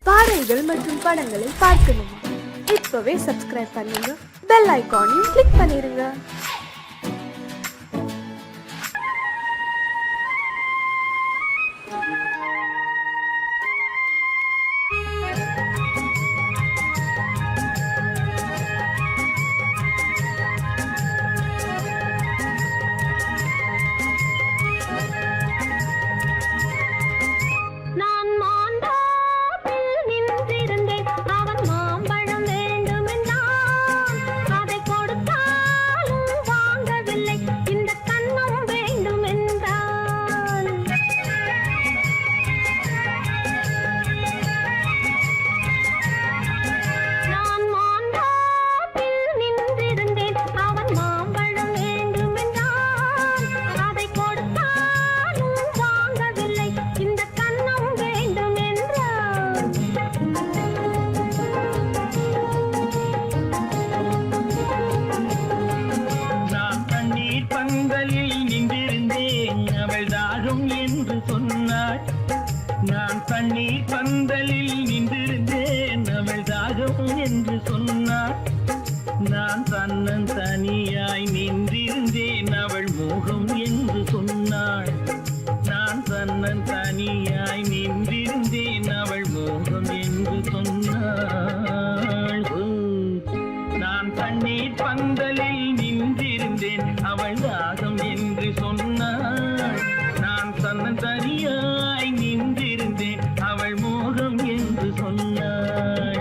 பாடல்கள் மற்றும் படங்களை பார்க்கணுமா? இப்பவே சப்ஸ்கிரைப் பண்ணுங்க, பெல் ஐகானையும் கிளிக் பண்ணிருங்க. நான் தண்ணீர் பந்தலில் நின்றிருந்தேன், அவள் தாகம் என்று சொன்னாள். நான் தன்னன் தனியாய் நின்றிருந்தேன், அவள் மோகம் என்று சொன்னாள். நான் தன்னன் தனியாய் நின்றிருந்தேன், அவள் மோகம் என்று சொன்னாள். நான் தண்ணீர் பந்தலில் நின்றிருந்தேன், அவள் தாகம் என்று சொன்னாள். நான் தன்னன் தனியாய் நின்றிருந்தேன், அவள் மோகம் என்று சொன்னாள்.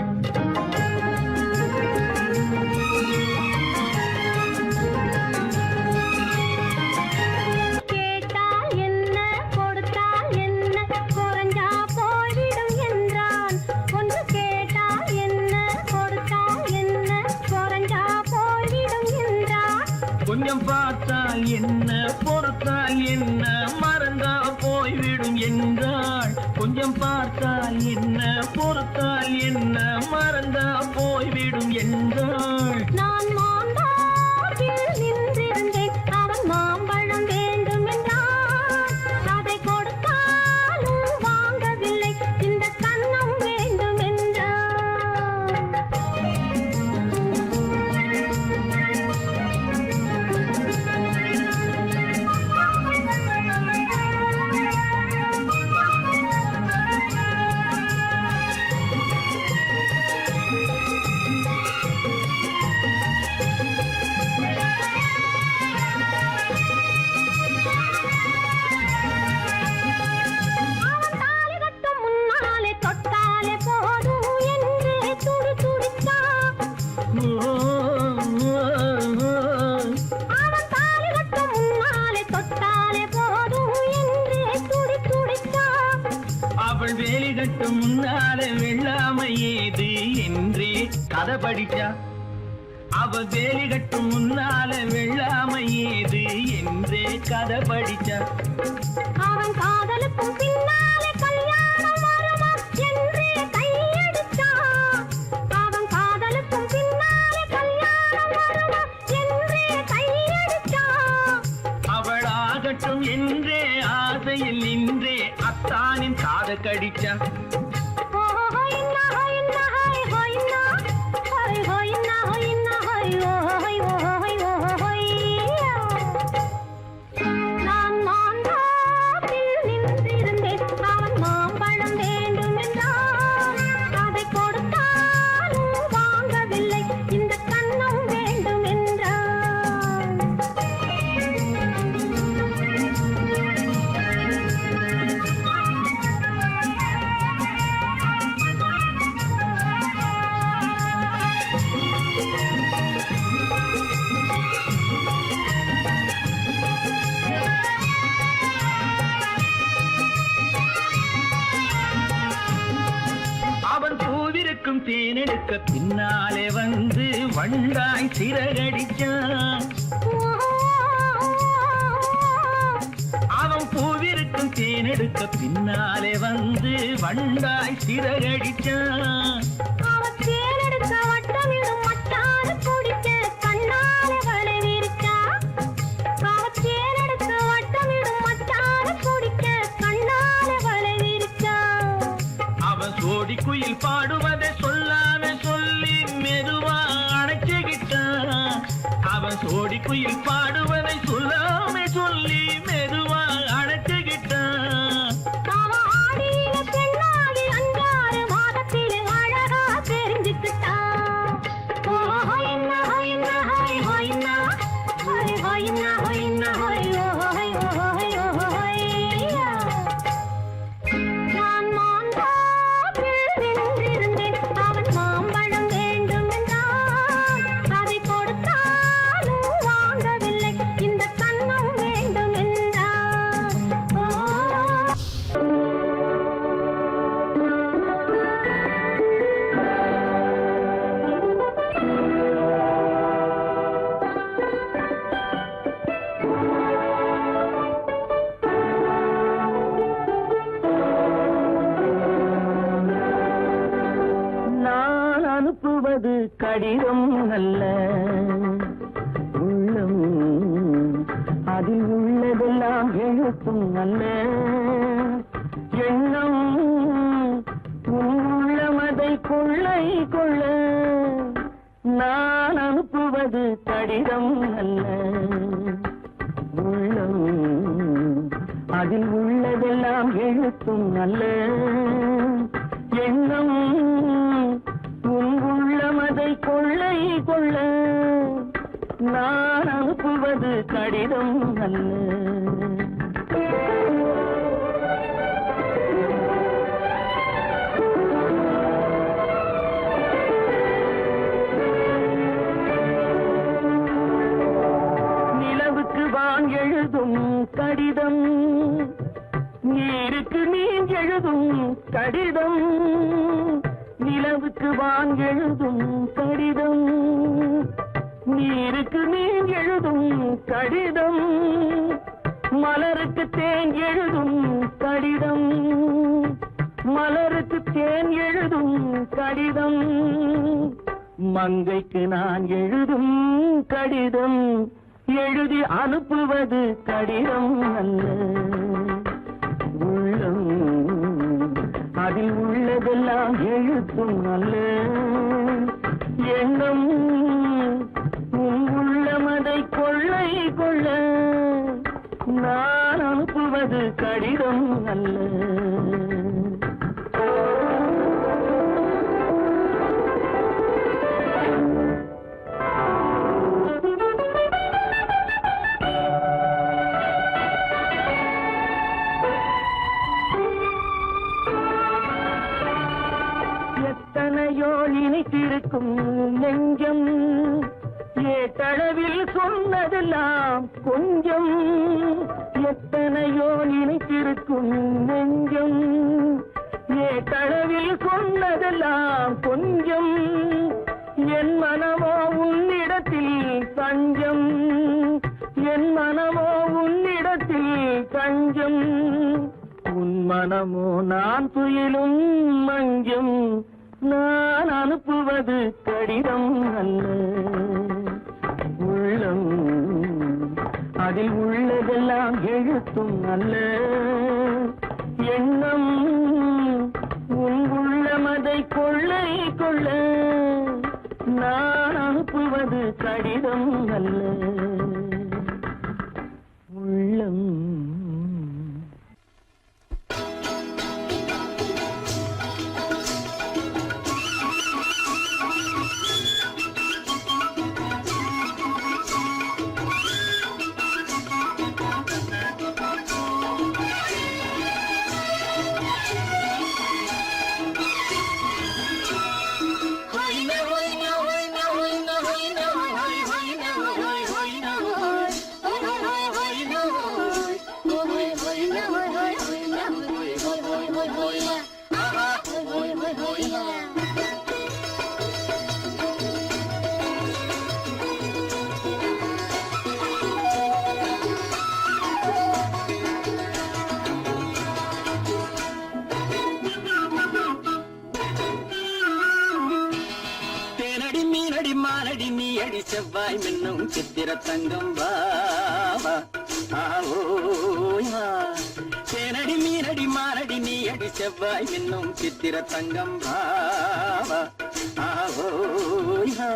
கேட்டால் என்ன, கொடுத்தால் என்ன, குறைஞ்சா போய்விடும் என்றான். ஒன்று கேட்டால் என்ன, கொடுத்தால் என்ன, குறைஞ்சா போய்விடும் என்றான். கொஞ்சம் பார்த்தால் என்ன, பொறுத்தால் என்ன, மறந்தா போய்விடும் என்றாள். கொஞ்சம் பார்த்தால் என்ன, பொறுத்தால் என்ன, மறந்தா போய்விடும் என்றாள். நான் மாந்தாப்பில் நின்றிருந்தேன், அவன் மாம்பழம் வேண்டும் என்றான். அதை கொடுத்தாலும் வாங்கவில்லை, இந்த கன்னம் வேண்டும் என்றான். அவள் வேலி கட்டும் முன்னாலே வெள்ளாமை ஏது என்றே கதை படிச்சா. அவள் வேலி கட்டும் முன்னாலே வெள்ளாமை ஏது என்றே கதை படிச்சா. அவன் காதலுக்கும் பின்னாலே கல்யாணம் வருமா என்றே கையடிச்சா. அவன் காதலுக்கும் பின்னாலே கல்யாணம் வருமா என்றே கையடிச்சா. அவள் ஆகட்டும் என்றே ஆசையில் நின்றே அத்தானின் காத கடிச்சா. நான் மாந்தாப்பில் நின்றிருந்தேன், அவன் மாம்பழம் வேண்டும் என்றான். அதை கொடுத்தாலும் வாங்கவில்லை, இந்த கன்னம் வேண்டும் என்றான். அவன் பூவிருக்கும் தேனெடுக்க பின்னாலே வந்து வண்டாய் சிறகடிச்சான். அவன் பூவிருக்கும் தேனெடுக்க பின்னாலே வந்து வண்டாய் சிறகடிச்சான். அவன் தேனெடுக்க வட்டமிடும் மட்டாறு குடிக்க கண்ணாலே வளை விரிச்சா. அவன் தேனெடுக்க வட்டமிடும் மட்டாறு குடிக்க கண்ணாலே வளை விரிச்சா. அவன் சோடி குயில் குயில் பாடுவதை சொல்லாம சொல்லி மெதுவா அணைச்சுக்கிட்டான். அவன் சோடி குயில் பாடுவதை சொல்லாம சொல்லி மெதுவா அணைச்சுக்கிட்டான். அவன் ஆடியில பெண்ணாகி 5-6 மாதத்திலே அழகா தெரிஞ்சுக்கிட்டான். ஓ ஹொய்னா ஹொய்னா ஹொய் ஹொய்னா ஹொய் ஹொய்னா ஹொய்னா ஹொய் ஓ ஹொய் ஓ ஹொய் ஓ ஹொய்யா. நான் மாந்தோப்பில் நின்றிருந்தேன். அவன் மாம்பழம் வேண்டும் என்றான். அதை கொடுத்தாலும் வாங்கவில்லை. இந்த கன்னம் வேண்டும் என்றான். ஓ நான் அனுப்புவது கடிதம் அல்ல, உள்ளம் அதில் உள்ளதெல்லாம் எழுத்தும் அல்ல. எண்ணம் உன் உள்ளமதை கொள்ளை கொள்ள. நான் அனுப்புவது கடிதம் அல்ல, உள்ளம் அதில் உள்ளதெல்லாம் எழுத்தும் அல்ல. எண்ணம் உன் உள்ளமதை கொள்ளை கொள்ள. நான் அனுப்புவது கடிதம் அல்ல. நிலவுக்கு வான் எழுதும் கடிதம், நீருக்கு நீர் எழுதும் கடிதம். நிலவுக்கு வான் எழுதும் கடிதம், நீருக்கு நீர் எழுதும் கடிதம். மலருக்கு தேன் எழுதும் கடிதம், மலருக்கு தேன் எழுதும் கடிதம். மங்கைக்கு நான் எழுதும் கடிதம், எழுதி அனுப்புவது கடிதம் அல்ல. உள்ளம் அதில் உள்ளதெல்லாம் எழுத்தும் அல்ல. எண்ணம் உன் உள்ளமதை கொள்ளை கொள்ள. நான் அனுப்புவது கடிதம் அல்ல. எத்தனையோ இனித்திருக்கும் நெஞ்சம், ஏட்டளவில் சொன்னதெல்லாம் கொஞ்சம். எத்தனையோ இனித்திருக்கும் நெஞ்சம், ஏட்டளவில் சொன்னதெல்லாம் கொஞ்சம். என் மனமோ உன்னிடத்தில் தஞ்சம், என் மனமோ உன்னிடத்தில் தஞ்சம். உன் மனமோ நான் துயிலும் மஞ்சம். நான் அனுப்புவது கடிதம் அல்ல, உள்ளம் அதில் உள்ளதெல்லாம் எழுத்தும் அல்ல. எண்ணம் உன் உள்ளமதை கொள்ளை கொள்ள. நான் அனுப்புவது கடிதம் அல்ல, உள்ளம். மானடி நீ அடி செவ்வாய் மின்னும் சித்திர தங்கம் வாவா. தேனடி மீனடி மானடி நீ அடி அடி செவ்வாய் மின்னும் சித்திர தங்கம் பாவா ஆவோயா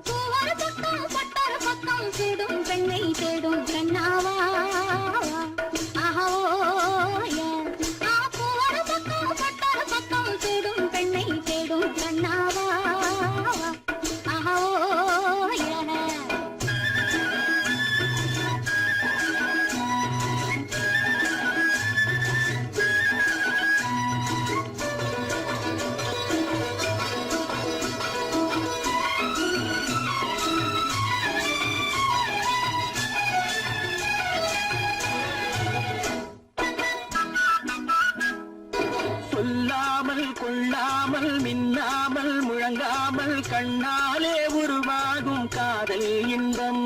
பூவொரு பக்கம் பட்டொரு பக்கம் தேடும் பெண்ணை தேடும் கண்ணாவா ஆஹோய பூவொரு பக்கம் பட்டொரு பக்கம் தேடும் பெண்ணை தேடும் கண்ணாவா ஆஹோய சொல்லாமல் கொள்ளாமல் மின்னாமல் முழங்காமல் கண்ணாலே உருவாகும் காதல் இன்பம்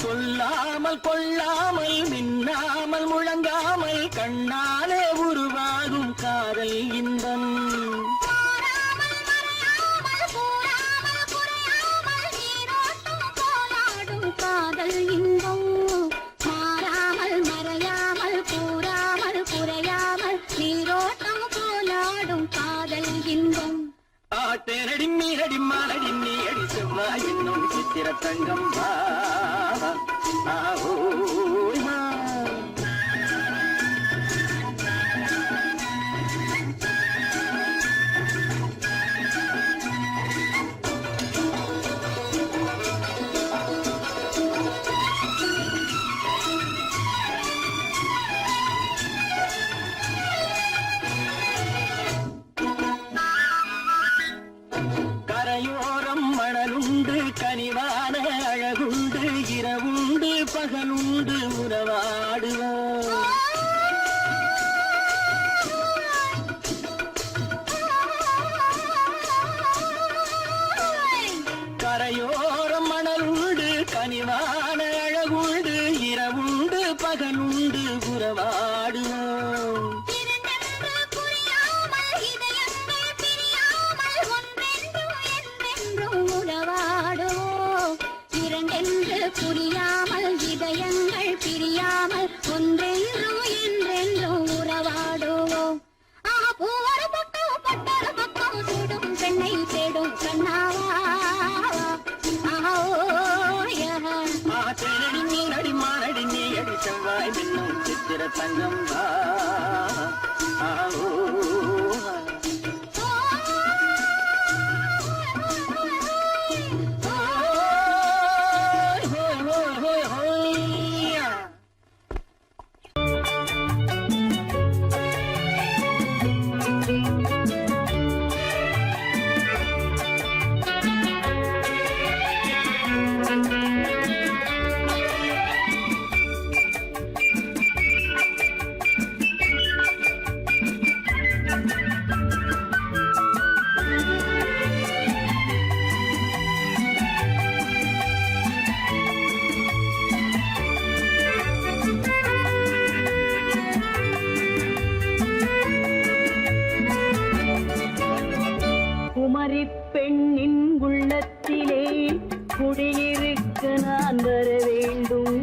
சொல்லாமல் கொள்ளாமல் மின்னாமல் முழங்காமல் கண்ணாலே உருவாகும் காதல் இன்பம் காதல் இன்பம் மாறாமல் மறையாமல் கூறாமல் குறையாமல் நீரோட்டம் போலாடும் காதல் இன்பம் ஆட்டேனடி மீனடி மானடி நீ அடி செவ்வாய் என்னும் சித்திர தங்கம் பாவா ஆவோயா கரையோரம் மணலுண்டு கனிவான அழகுண்டு இரவுண்டு பகலுண்டு உறவாடுவோம் கரையோரம் மணலுண்டு கனிவான அழகுண்டு இரவுண்டு பகலுண்டு உறவாடுவோம் புரியாமல் இதயங்கள் பிரியாமல் ஒன்றென்றும் என்றென்றும் உறவாடுவோம் பூவொரு பக்கம் பட்டொரு பக்கம் தேடும் பெண்ணை தேடும் கண்ணாவா ஆட்டேனடி மீனடி மானடி நீ அடி செவ்வாய் மின்னும் சித்திர தங்கம் ஆவோயா பெண்ணின் உள்ளத்திலே குடியிருக்க நான் வர வேண்டும்,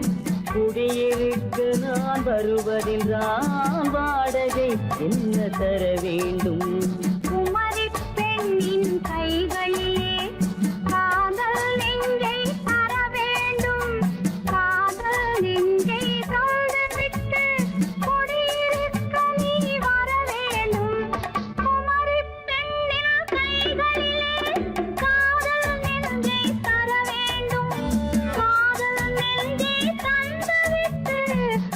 குடியிருக்க நான் வருவதென்றால் வாடகை என்ன தர வேண்டும்? குமரி பெண்ணின் கைகளிலே காதல் நெஞ்சை தர வேண்டும், காதல் நெஞ்சை தந்துவிட்டு குடியிருக்க நீ வர வேண்டும். குமரி பெண்ணின் கைகளிலே காதல் நெஞ்சை தர வேண்டும், காதல் நெஞ்சை தந்துவிட்டு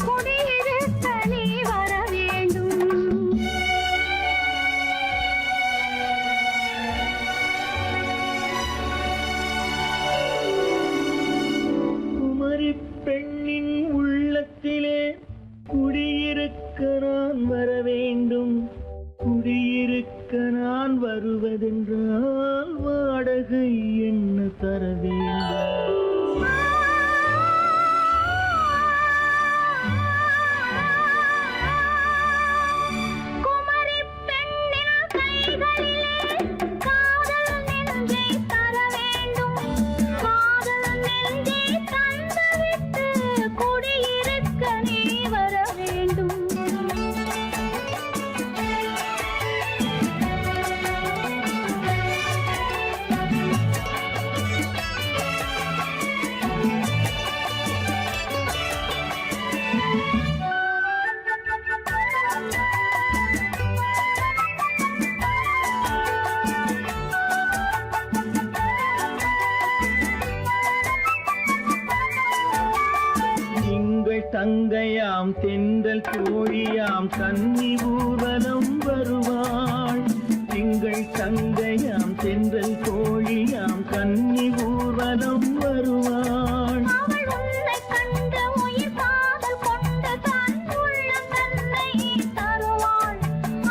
குடியிருக்க நீ வர வேண்டும். குமரி பெண்ணின் உள்ளத்திலே குடியிருக்க நான் வர வேண்டும், குடியிருக்க நான் வருவதென்றால் வாடகை என்ன தர வேண்டும்? குமரி பெண்ணின் கைகளிலே காதல் நெஞ்சை தர வேண்டும், காதல் தங்கையாம் தென்றல் தோழியாம் கன்னி ஊர்வலம் வருவாள். திங்கள் தங்கையாம் தென்றல் தோழியாம் கன்னி ஊர்வலம் வருவாள். அவள் உன்னை கண்டு உயிர் காதல் கொண்டு தன் உள்ளம் தன்னை தருவாள்.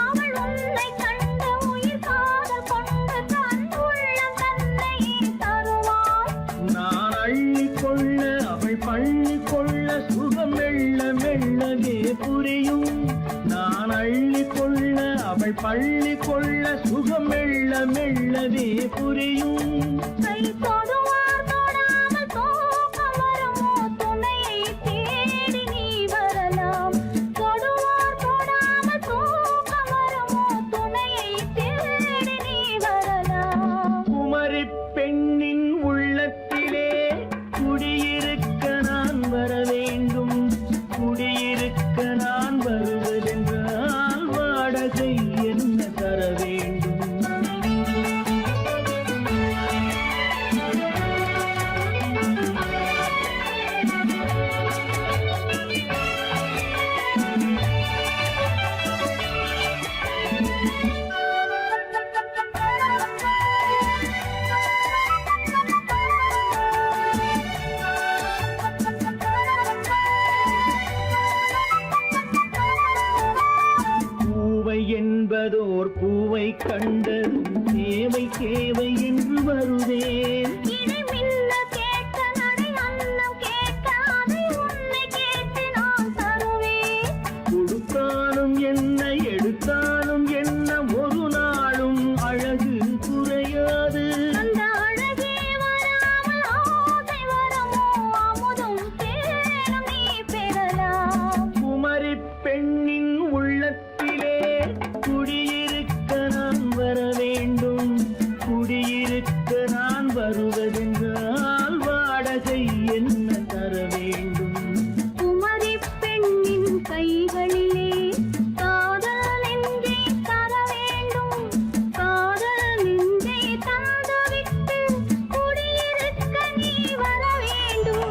அவள் உன்னை கண்டு உயிர் காதல் கொண்டு தன் உள்ளம் தன்னை தருவாள். நான் அள்ளி கொள்ள அவள் பள்ளி கொள்ள சுகம் மெல்ல மெல்லவே புரியும். நான் அள்ளி கொள்ள அவள் பள்ளி கொள்ள சுகம் மெல்ல மெல்லவே புரியும். கை தொடுவார் தொடாமல் தூக்கம் வருமோ துணையை தேடி நீ வரலாம். தொடுவார் தொடாமல் தூக்கம் வருமோ துணையை தேடி நீ வரலாம். குமரி பெண்ணின் உள்ளத்திலே குடியிருக்க நான் வர வேண்டும். குடியிருக்க நான் வருவதென்றால் வாடகை என்ன தர வேண்டும்? பூவை என்பதோர் பூவை கண்டதும் தேவை தேவை என்று வருவேன். இடி மின்ன கேட்க நடை அன்னம் கேட்க அதை உன்னை கேட்டு நான் தருவேன். கொடுத்தாலும் என்ன எடுத்தாலும் என்ன ஒரு நாளும் அழகு குறையாது. அந்த அழகே வராமல் ஆசை வரமோ அமுதும் தேனும் நீ பெறலாம். குமரி பெண்ணின் உள்ளத்திலே குடியிருக்க நான் வர வேண்டும். குடியிருக்க நான் வருவதென்றால் வாடகை என்ன தர வேண்டும்? குமரி பெண்ணின் கைகளிலே காதல் நெஞ்சை தர வேண்டும். காதல் நெஞ்சை தந்துவிட்டு குடியிருக்க நீ வர வேண்டும்.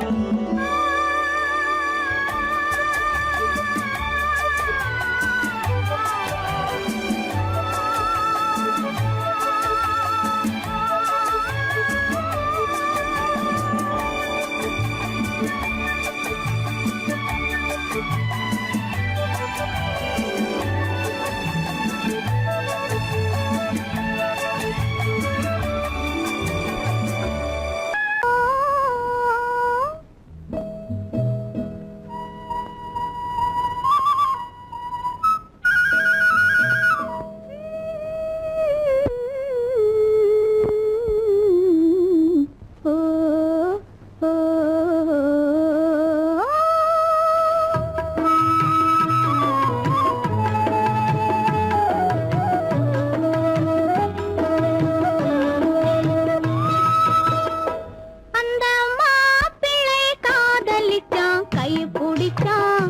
அந்த மாப்பிள்ளை காதலிச்சான் கைய பிடிச்சான்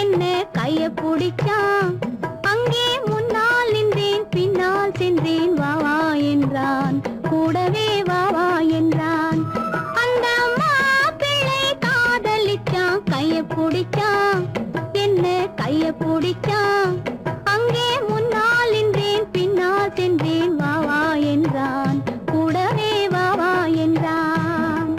என்ன கைய பிடிச்சான். அங்கே முன்னால் நின்றேன் பின்னால் சென்றேன் வா வா என்றான் கூடவே வா வா என்றான். அந்த மாப்பிள்ளை காதலிச்சான் கைய பிடிச்சான் என்ன கைய பிடிச்சான். அங்கே முன்னால் நின்றேன் பின்னால் சென்றேன் வா வா என்றான் கூடவே வா வா என்றான்.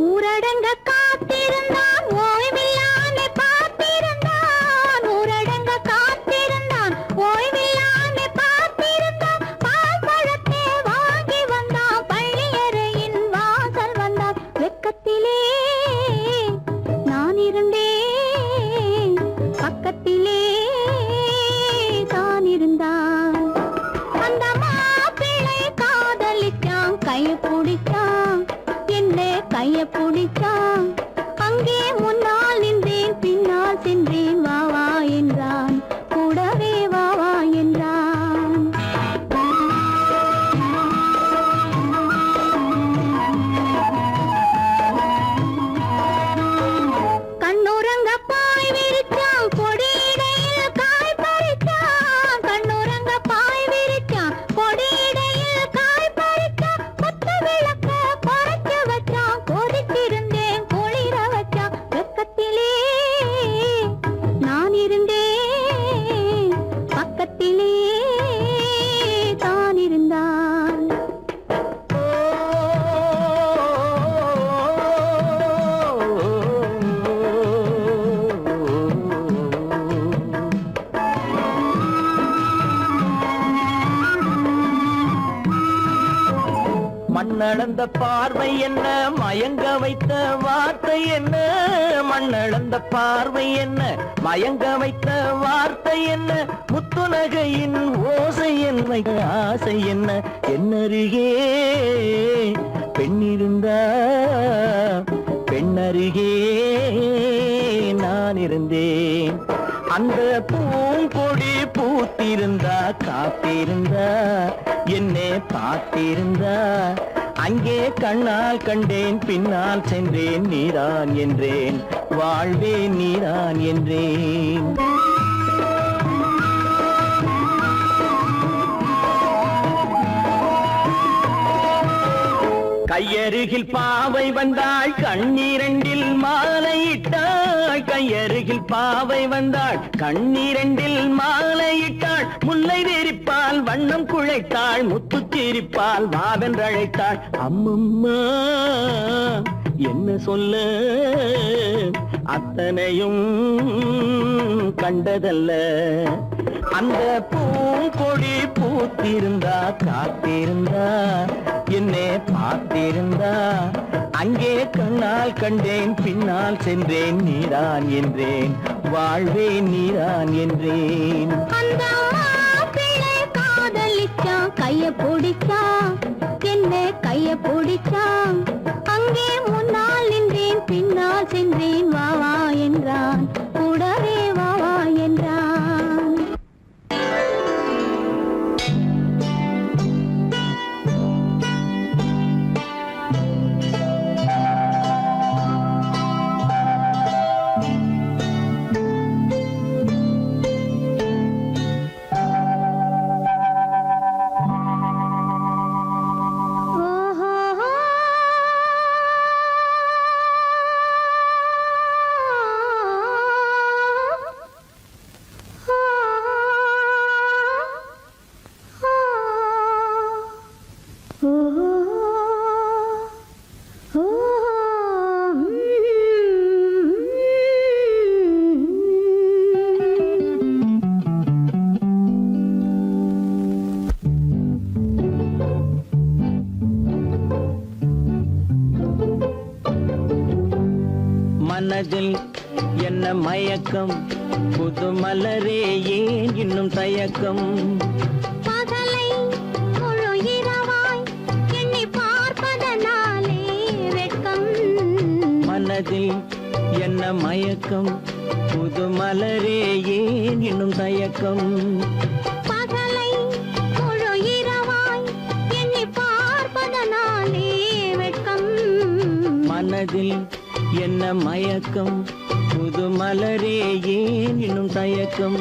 ஊரடங்க காத்திருந்தான் ஓய்வில்லாமே பார்த்திருந்தான். ஊரடங்க காத்திருந்தான் ஓய்வில்லாமே பார்த்திருந்தான். பால் பழத்தை வாங்கி வந்தான் பள்ளியறையின் வாசல் வந்தான். வெக்கத்திலே நான் இருந்தேன் பக்கத்திலே தான் இருந்தான். அந்த மாப்பிள்ளை காதலிச்சான் கைய பிடிச்சான் என்ன கைய பிடிச்சான். அங்கே முன்னால் நின்றேன் பின்னால் சென்றேன் வா வா என்றான் கூடவே வா வா என்றான். மண்ணளந்த பார்வை என்ன, மயங்க வைத்த வார்த்தை என்ன, மண்ணளந்த பார்வை என்ன, மயங்க வைத்த வார்த்தை என்ன, முத்துநகையின் ஓசை என்ன, ஆசை என்ன, என்னருகே பெண்ணிருந்தா பெண்ணருகே நான் இருந்தேன். அந்த பூங்கொடி பூத்திருந்தா காத்திருந்தா என்னை பார்த்திருந்தா அங்கே கண்ணால் கண்டேன் பின்னால் சென்றேன் நீதான் என்றேன் வாழ்வே நீதான் என்றேன். கையருகில் பாவை வந்தாள் கண்ணீரண்டில் மாலையிட்டாள், கையருகில் பாவை வந்தாள் கண்ணீரண்டில் மாலையிட்டாள், முல்லை வெறிப்பால் வண்ணம் குழைத்தாள், முத்து சிரிப்பால் வாவென்றழைத்தாள். அம்மம்மா என்ன சொல்ல அத்தனையும் கண்டதல்ல, அந்த பூங்கொடி பூத்திருந்தா காத்திருந்தா என்னை பார்த்திருந்தா அங்கே கண்ணால் கண்டேன் பின்னால் சென்றேன் நீதான் என்றேன் வாழ்வே நீதான் என்றேன். அந்த மாப்பிள்ளை காதலிச்சான் கைய பிடிச்சான், என்ன கைய பிடிச்சான், அங்கே முன்னால் நின்றேன் பின்னால் சென்றேன் வா வா என்றான், கூடவே வா வா என்றான். மனதில் என்ன மயக்கம், புது மலரே ஏன் இன்னும் தயக்கம், பகலை முழு இரவாய் எண்ணி பார்ப்பதனாலே வெட்கம். மனதில் என்ன மயக்கம், புது மலரே ஏன் இன்னும் தயக்கம், பகலை முழு இரவாய் எண்ணி பார்ப்பதனாலே வெட்கம். மனதில் என்ன மயக்கம், புது மலரே ஏன் இன்னும் தயக்கம்.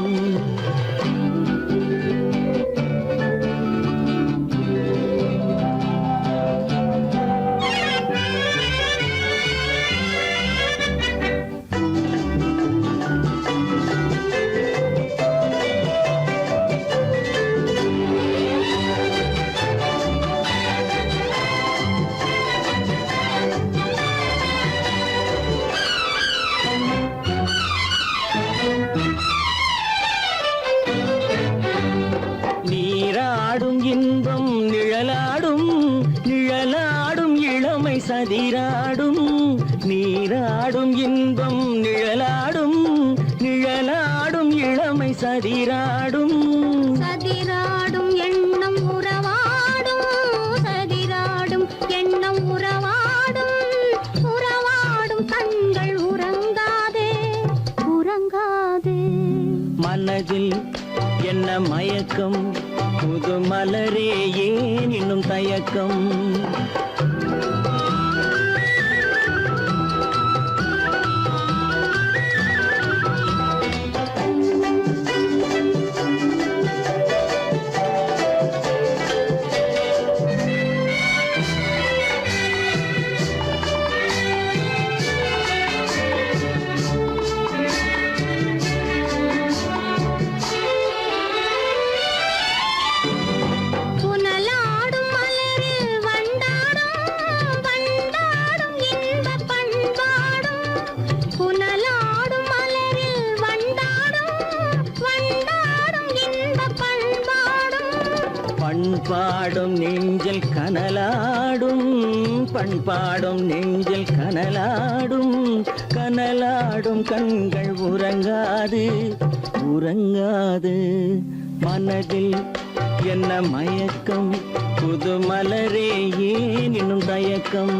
நீராடும் இன்பம் நிழலாடும், நிழலாடும் இளமை சதிராடும், நீராடும் இன்பம் நிழலாடும், நிழலாடும் இளமை சதிராடும், சதிராடும் எண்ணம் உறவாடும், சதிராடும் எண்ணம் உறவாடும், உறவாடும் கண்கள் உறங்காதே உறங்காதே. மனதில் என்ன மயக்கம், புது மலரே ஏன் இன்னும் தயக்கம். புனலாடும் மலரில் வண்டாடும் பண்பாடும் நெஞ்சில் கனலாடும், பண்பாடும் நெஞ்சில் கனலாடும், கனலாடும் கண்கள் உறங்காது, உறங்காது. மனதில் என்ன மயக்கம், புது மலரே ஏன் இன்னும் தயக்கம்?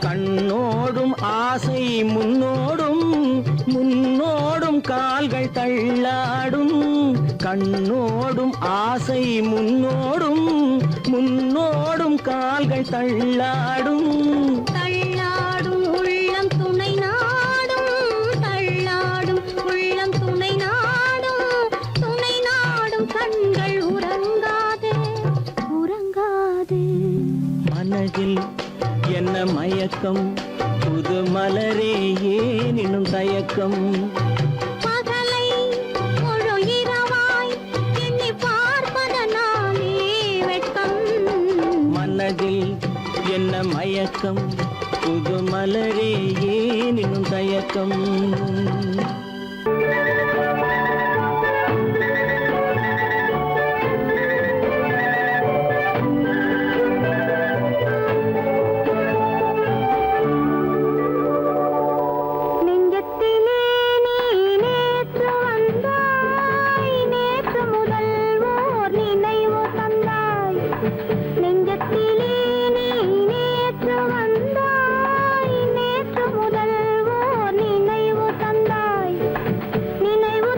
கண்ணோடும் ஆசை முன்னோடும், முன்னோடும் கால்கள் தள்ளாடும். கண்ணோடும் ஆசை முன்னோடும், முன்னோடும் கால்கள் தள்ளாடும். தள்ளாடும் உள்ளம் துணை நாடும், தள்ளாடும் உள்ளம் துணை நாடும், துணை நாடும் கண்கள் உறங்காதே, உறங்காதே. மனதில் என்ன மயக்கம், புது மலரே ஏன் இன்னும் தயக்கம்? பகலை முழு இரவாய் எண்ணி பார்ப்பதனாலே வெட்கம். மனதில் என்ன மயக்கம், புது மலரே ஏன் இன்னும் தயக்கம்? நெஞ்சத்திலே நீ நேற்று வந்தாய், நேற்று முதல் ஓர் நினைவு தந்தாய். நெஞ்சத்திலே நீ நேற்று வந்தாய், நேற்று முதல் ஓர் நினைவு தந்தாய். நினைவு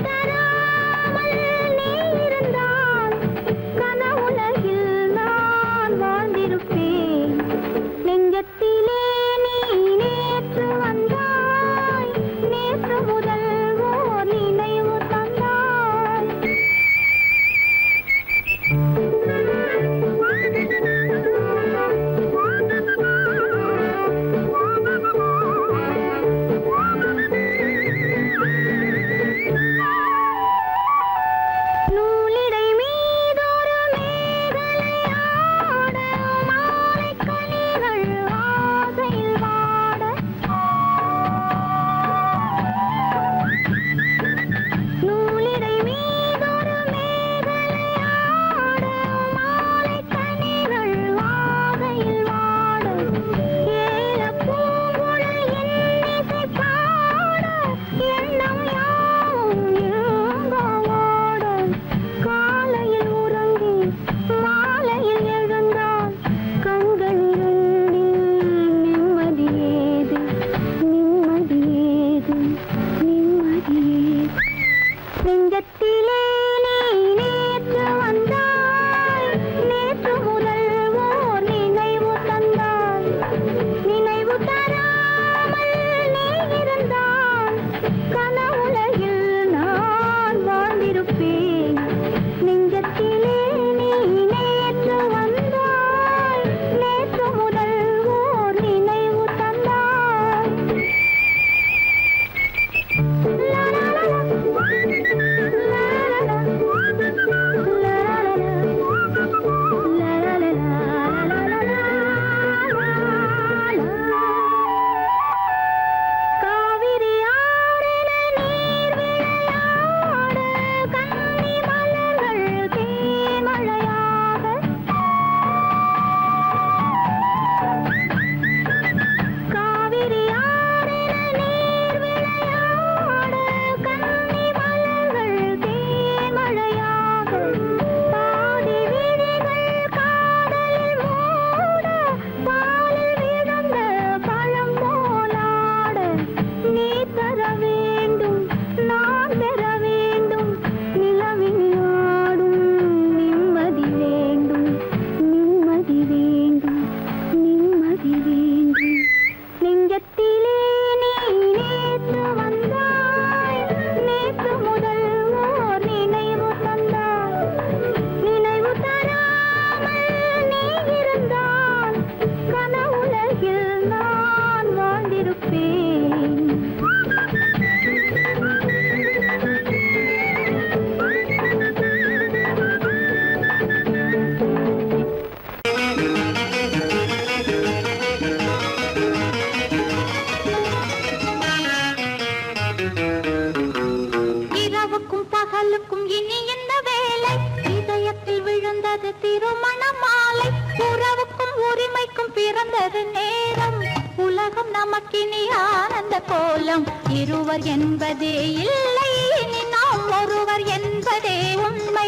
பிறந்தது நேரம் உலகம் நமக்கினி ஆனந்த கோலம் இருவர் என்பதே இல்லை இனி நாம் ஒருவர் என்பதே உண்மை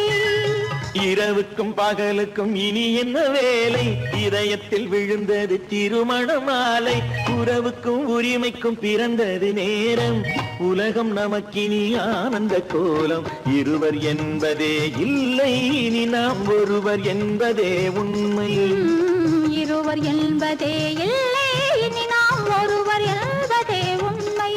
இரவுக்கும் பகலுக்கும் இனி என்ன வேலை இதயத்தில் விழுந்தது திருமண மாலை உறவுக்கும் உரிமைக்கும் பிறந்தது நேரம் உலகம் நமக்கினி ஆனந்த கோலம் இருவர் என்பதே இல்லை இனி நாம் ஒருவர் என்பதே உண்மை இருவர் என்பதே இல்லை இனி நாம் ஒருவர் என்பதே உண்மை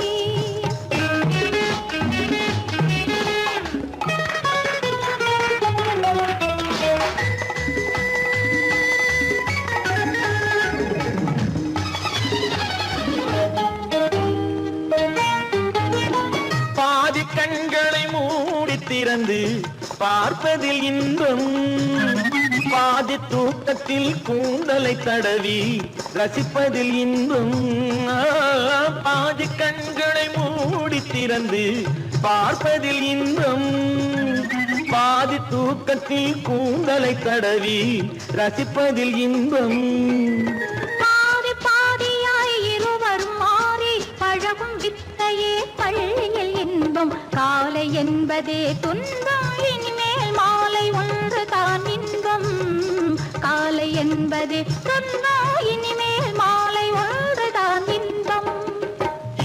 பாதி கண்களை மூடி திறந்து பார்ப்பதில் இன்பம் பாதி தூக்கத்தில் கூந்தலை தடவி ரசிப்பதில் இன்பம் பாதி கண்களை மூடி திறந்து பார்ப்பதில் இன்பம் பாதி தூக்கத்தில் கூந்தலை தடவி ரசிப்பதில் இன்பம் பாதி பாதியாய் இருவர் மாறி பழகும் வித்தையே பள்ளியில் இன்பம் காலை என்பதே துன்பம் இனிமேல் மாலை ஒன்று தான் இன்பம் காலை என்பதே துன்பம் இனிமேல் மாலை ஒன்று தான் இன்பம்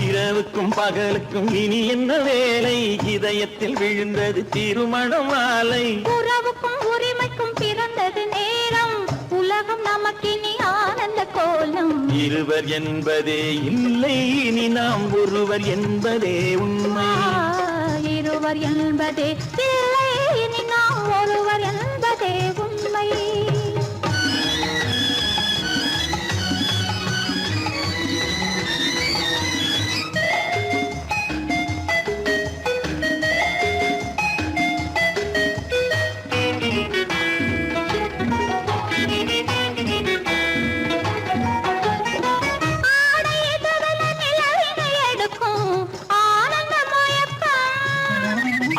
இரவுக்கும் பகலுக்கும் இனி என்ன வேலை இதயத்தில் விழுந்தது திருமண மாலை உறவுக்கும் உரிமைக்கும் பிறந்தது நேரம் உலகம் நமக்கினி ஆனந்த கோலம் இருவர் என்பதே இல்லை இனி நாம் ஒருவர் என்பதே உண்மை இருவர் என்பதே இல்லை இனி நாம் ஒருவர் என்பதே உண்மை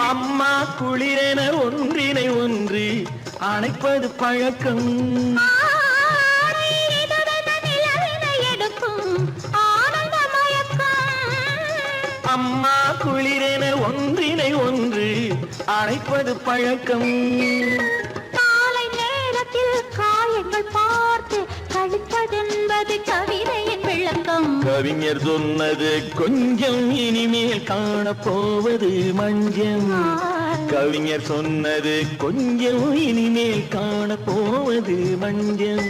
அம்மா குளிரென ஒன்றினை ஒன்று அணைப்பது பழக்கம் அம்மா குளிரென ஒன்றினை ஒன்று அணைப்பது பழக்கம் காலை நேரத்தில் காயங்கள் பார்த்து கழிப்பதென்பது கவிதையின் விளக்கம் கவிஞர் சொன்னது கொஞ்சம் இனிமேல் காணப்போவது மஞ்சம் கவிஞர் சொன்னது கொஞ்சம் இனிமேல் காணப்போவது மஞ்சம்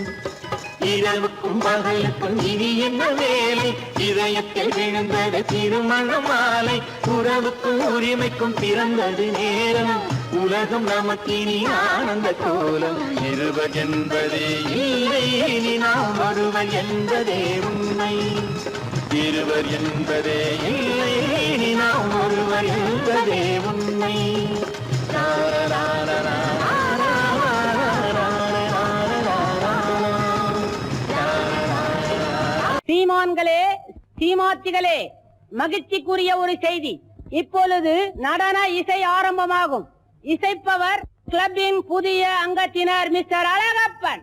இரவுக்கும் பகலுக்கும் இனி என்ன வேலை இதயத்தில் விழுந்தது திருமண மாலை உறவுக்கும் உரிமைக்கும் பிறந்தது நேரம் உலகம் நமக்கினி ஆனந்த கோலம் இருவர் என்பதே இல்லை இனி நாம் ஒருவர் என்பதே உண்மை இருவர் என்பதே இல்லை இனி நாம் ஒருவர் என்பதே உண்மை சீமான்களே சீமாத்திகளே மகிழ்ச்சிக்குரிய ஒரு செய்தி இப்பொழுது நடன இசை ஆரம்பமாகும் இசைப்பவர் கிளப்பின் புதிய அங்கத்தினர் மிஸ்டர் அழகப்பன்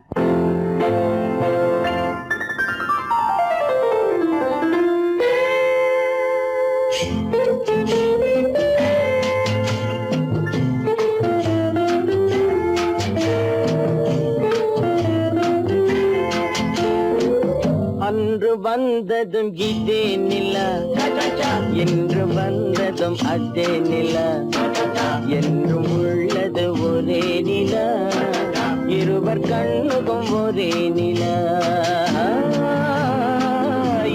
அன்று வந்ததும் இதே நிலா என்று வந்ததும் அதே நிலா என்றும் உள்ளது ஒரே நிலா இருவர் கண்ணுக்கும் ஒரே நிலா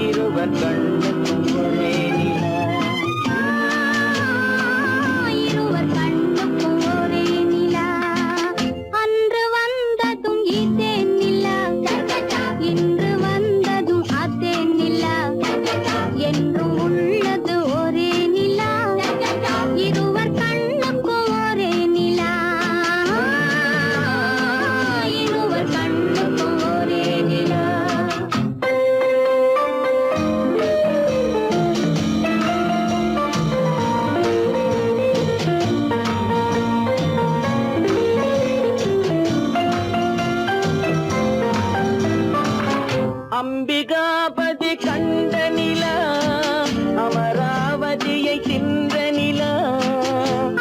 இருவர் கண்ணுக்கும் ஒரே நிலா இருவர் கண்ணுக்கும் ஒரே நிலா அன்று வந்ததும் இதே நிலா இன்று வந்ததும் அதே நிலா என்றும் உள்ளது ஒரே நிலா இருவர் கண்ணுக்கும் ஒரே நிலா இருவர் கண்ணுக்கும் ஒரே நிலா அம்பிகாபதி கண்ட நிலா அமராவதியை தின்ற நிலா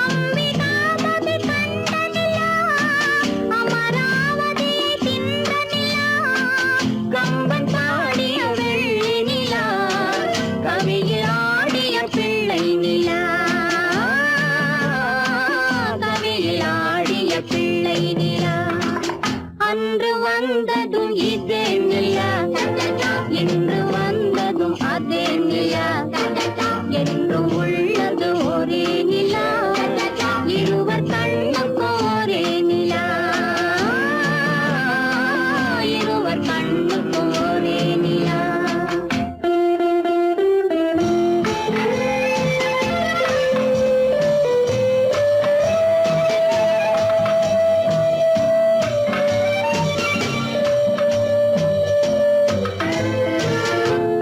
அம்பிகாபதி கண்ட நிலா அமராவதியை தின்ற நிலா கம்பன் பாடிய வெள்ளி நிலா கவியில் ஆடிய பிள்ளை நிலா கவியில் ஆடிய பிள்ளை நிலா அன்று வந்ததும் இதே நிலா இன்று வந்ததும் அதே நிலா என்றும் உள்ளது ஒரே நிலா இருவர் கண்ணுக்கு ஒரே நிலா இருவர் கண்ணுக்கு ஒரே நிலா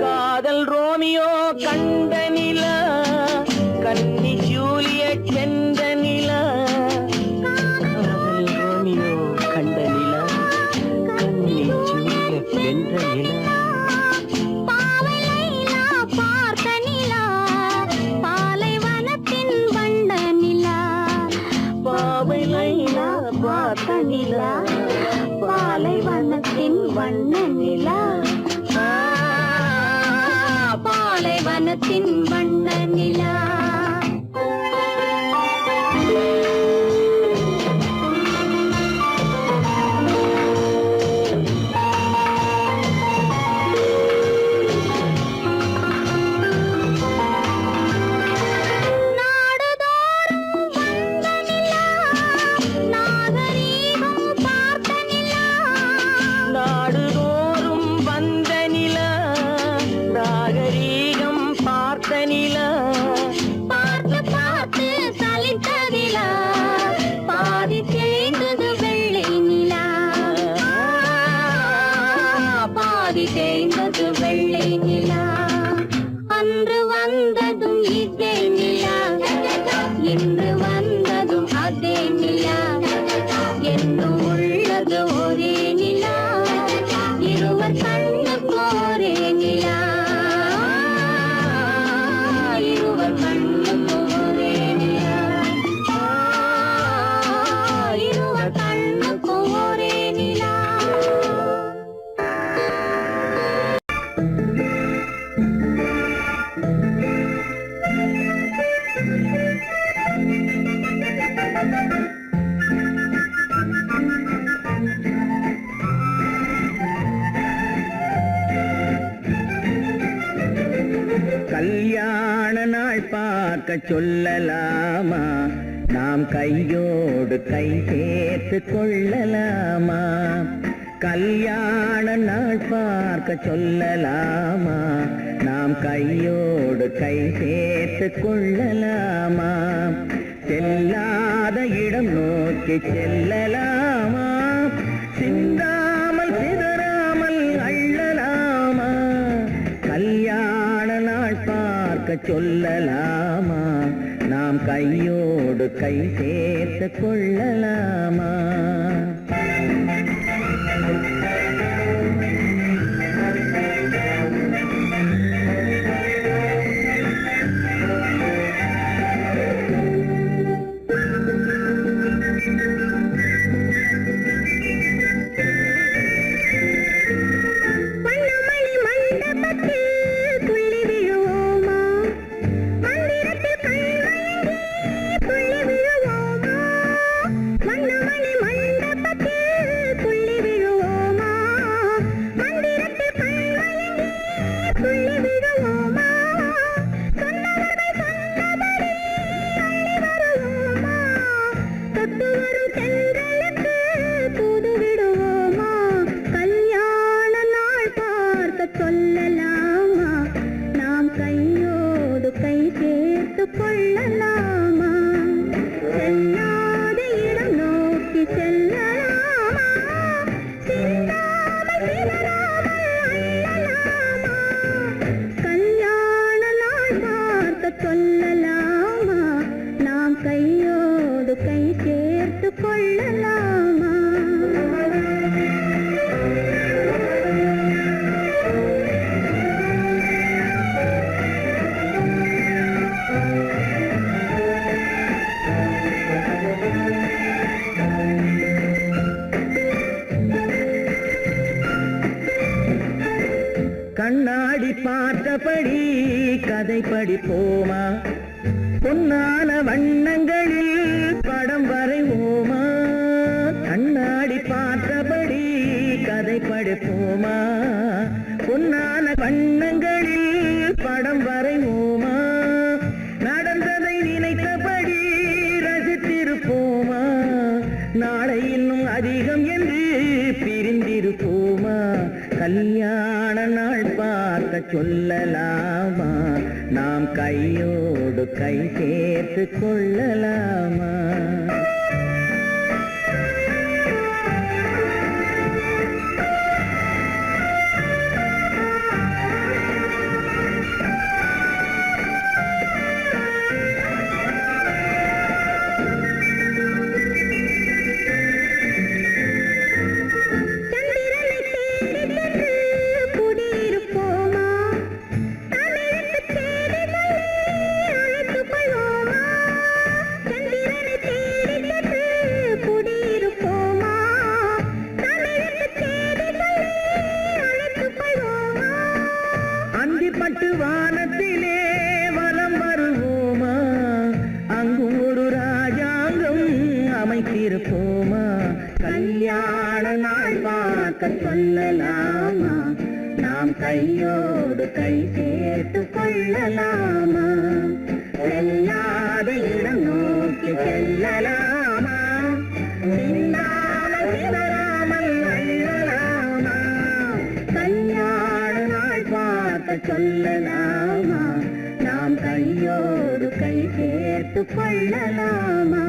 காதல் ரோமியோ கண்ட நிலா கன்னி ஜூலியட் வென்ற நிலா காதல் ரோமியோ கண்ட நிலா கன்னி ஜூலியட் வென்ற நிலா பாவை லைலா பார்த்த நிலா பாலைவனத்தின் வண்ண நிலா பாவை லைலா பார்த்த நிலா பாலைவனத்தின் வண்ண நிலா பாலைவனத்தின் வண்ண நிலா நாடுதோறும் வந்த நிலா நாகரீகம் பார்த்த நிலா நாடுதோறும் வந்த நிலா நாகரீகம் பார்த்த நிலா பார்த்து பார்த்து சலித்ததிலா பாதி தேய்ந்தது வெள்ளை நிலா பாதி தேய்ந்தது வெள்ளை நிலா அன்று வந்ததும் இதே நிலா இன்று வந்ததும் அதே நிலா என்றும் உள்ளது ஒரே நிலா இருவர் கண்ணுக்கு ஒரே நிலா இருவர் கண்ணுக்கு ஒரே நிலா இருவர் கண்ணுக்கு ஒரே நிலா கல்யாண நாள் பார்க்க சொல்லலாமா நாம் கையோடு கை சேர்த்து கொள்ளலாமா கல்யாண நாள் பார்க்க சொல்லலாமா நாம் கையோடு கை சேர்த்து கொள்ளலாமா செல்லாத இடம் நோக்கி செல்லலாமா சிந்தாமல் சிதறாமல் அள்ளலாமா கல்யாண நாள் பார்க்க சொல்லலாமா நாம் கையோடு கை சேர்த்து கொள்ளலாமா வண்ணமணி மண்டபத்தில் துள்ளி விழுவோமா மந்திரத்தில் கண்மயங்கி துள்ளி விழுவோமா வண்ணமணி மண்டபத்தில் கண்ணாடி பார்த்தபடி கதை படிப்போமா பொன்னான வண்ணங்களில் படம் வரைவோமா கண்ணாடி பார்த்தபடி கதை படிப்போமா பொன்னான வண்ணங்களில் படம் வரைவோமா நடந்ததை நினைத்தபடி ரசித்திருப்போமா நாளை இன்னும் அதிகம் என்று பிரிந்திருப்போமா கல்யாண நாள் பார்க்க சொல்லலாமா நாம் கையோடு கை சேர்த்து கொள்ளலாமா அந்திப்பட்டு வானத்திலே வலம் வருவோமா அங்கும் ஒரு ராஜாங்கம் அமைத்திருப்போமா கல்யாண நாள் பார்க்க சொல்லலாமா நாம் கையோடு கை சேர்த்து கொள்ளலாமா செல்லாத இடம் நோக்கி செல்லலாமா சிந்தாமல் சிதறாமல் அள்ளலாமா கல்யாண நாள் பார்க்க சொல்லலாமா நாம் கையோடு கை சேர்த்து கொள்ளலாமா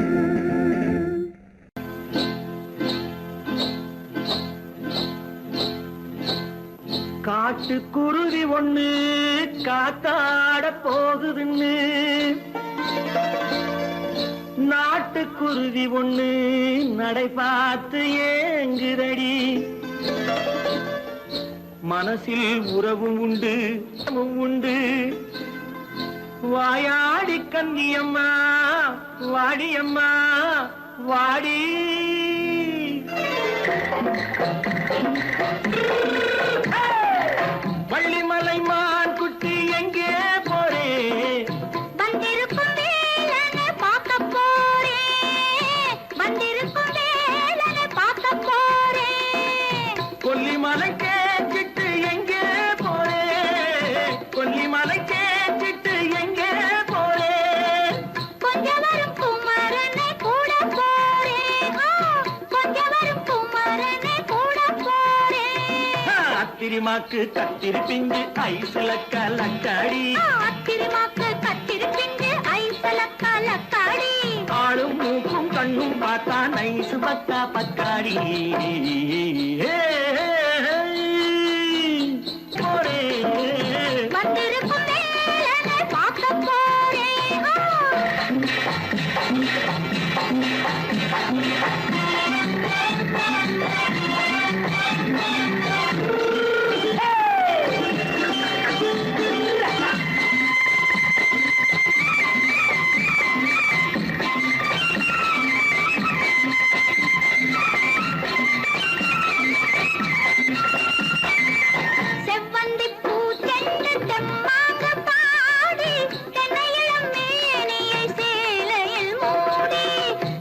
காட்டுக்குருவி ஒண்ணு காத்தாட போகுதுன்னு நாட்டுக்குருவி ஒண்ணு நடை பார்த்து ஏங்குதடி மனசில் உறவும் உண்டு உண்டு வாயாடி கன்னியம்மா வாடியம்மா வாடி வள்ளிமலை மான் குட்டி எங்கே போறே வந்திருக்கும் வேலனை பார்க்க போறேன் வந்திருக்கும் வேலனை பார்க்க போறேன் கொல்லிமலை கேட்டுட்டு எங்கே போறே கொல்லிமலை கேட்டுட்டு எங்கே போறே கொஞ்சம் வரும் குமரனை கூட போறேன் கொஞ்சம் வரும் குமரனை கூட போறேன் அத்திரிமாக்கு கத்திரி பிஞ்சு ஐசுல கலக்காடி அத்திரிமாக்கு கத்திரி பிஞ்சு ஐசல கலக்காடி ஆளும் மூக்கும் கண்ணும் பார்த்தா நைசு பக்கா பக்காடி போறே வந்திருக்கும் வேலனை பார்க்க போறேன் செவ்வந்தி பூ செண்டு தெம்மாக பாடி தென்னையிளம் மேனியை சேலையில் மூடி